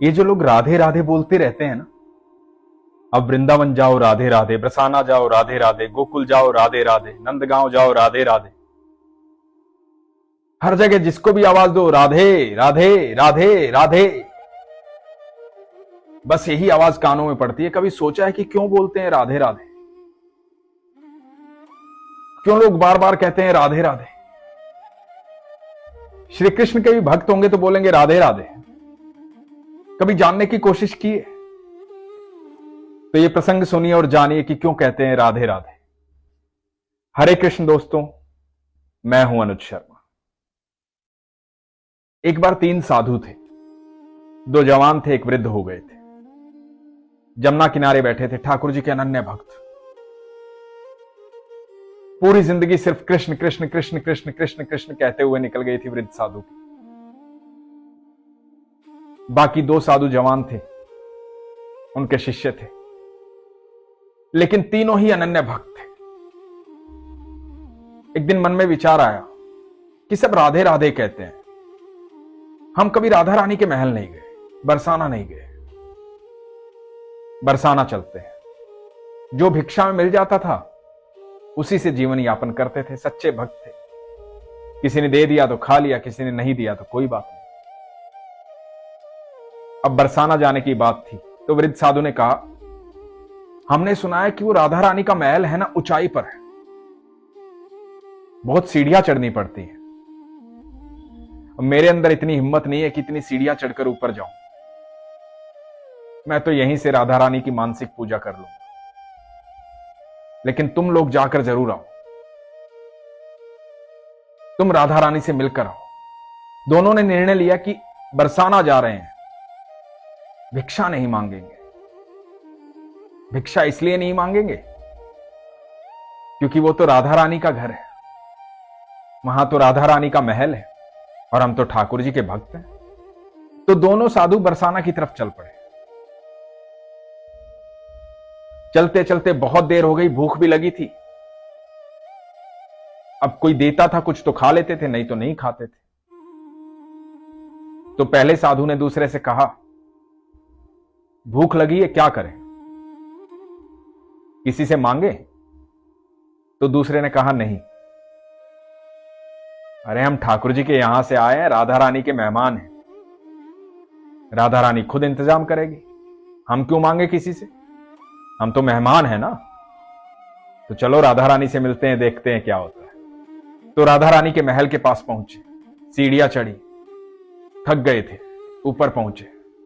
ये जो लोग राधे राधे बोलते रहते हैं ना, अब वृंदावन जाओ राधे राधे, बरसाना जाओ राधे राधे, गोकुल जाओ राधे राधे, नंदगांव जाओ राधे राधे, हर जगह जिसको भी आवाज दो राधे राधे राधे राधे, बस यही आवाज कानों में पड़ती है। कभी सोचा है कि क्यों बोलते हैं राधे राधे? क्यों लोग बार बार कहते हैं राधे राधे? श्री कृष्ण के भी भक्त होंगे तो बोलेंगे राधे राधे। कभी जानने की कोशिश की है? तो ये प्रसंग सुनिए और जानिए कि क्यों कहते हैं राधे राधे। हरे कृष्ण दोस्तों, मैं हूं अनुज शर्मा। एक बार 3 साधु थे, 2 जवान थे, एक वृद्ध हो गए थे। जमुना किनारे बैठे थे, ठाकुर जी के अनन्य भक्त। पूरी जिंदगी सिर्फ कृष्ण कृष्ण कृष्ण कृष्ण कृष्ण कृष्ण कहते हुए निकल गई थी वृद्ध साधु की। बाकी 2 साधु जवान थे, उनके शिष्य थे, लेकिन तीनों ही अनन्य भक्त थे। एक दिन मन में विचार आया कि सब राधे राधे कहते हैं, हम कभी राधा रानी के महल नहीं गए, बरसाना नहीं गए। बरसाना चलते हैं। जो भिक्षा में मिल जाता था उसी से जीवन यापन करते थे, सच्चे भक्त थे। किसी ने दे दिया तो खा लिया, किसी ने नहीं दिया तो कोई बात नहीं। अब बरसाना जाने की बात थी तो वृद्ध साधु ने कहा, हमने सुना है कि वो राधा रानी का महल है ना, ऊंचाई पर है, बहुत सीढ़ियां चढ़नी पड़ती है। मेरे अंदर इतनी हिम्मत नहीं है कि इतनी सीढ़ियां चढ़कर ऊपर जाऊं। मैं तो यहीं से राधा रानी की मानसिक पूजा कर लूंगा, लेकिन तुम लोग जाकर जरूर आओ। तुम राधा रानी से मिलकर आओ। दोनों ने निर्णय लिया कि बरसाना जा रहे हैं, भिक्षा नहीं मांगेंगे। भिक्षा इसलिए नहीं मांगेंगे क्योंकि वो तो राधा रानी का घर है, वहां तो राधा रानी का महल है और हम तो ठाकुर जी के भक्त हैं। तो दोनों साधु बरसाना की तरफ चल पड़े। चलते चलते बहुत देर हो गई, भूख भी लगी थी। अब कोई देता था कुछ तो खा लेते थे, नहीं तो नहीं खाते थे। तो पहले साधु ने दूसरे से कहा, भूख लगी है, क्या करें? किसी से मांगे? तो दूसरे ने कहा, नहीं, अरे हम ठाकुर जी के यहां से आए हैं, राधा रानी के मेहमान हैं, राधा रानी खुद इंतजाम करेगी, हम क्यों मांगे किसी से? हम तो मेहमान हैं ना। तो चलो राधा रानी से मिलते हैं, देखते हैं क्या होता है। तो राधा रानी के महल के पास पहुंचे, सीढ़ियां चढ़ी, थक गए थे, ऊपर पहुंचे।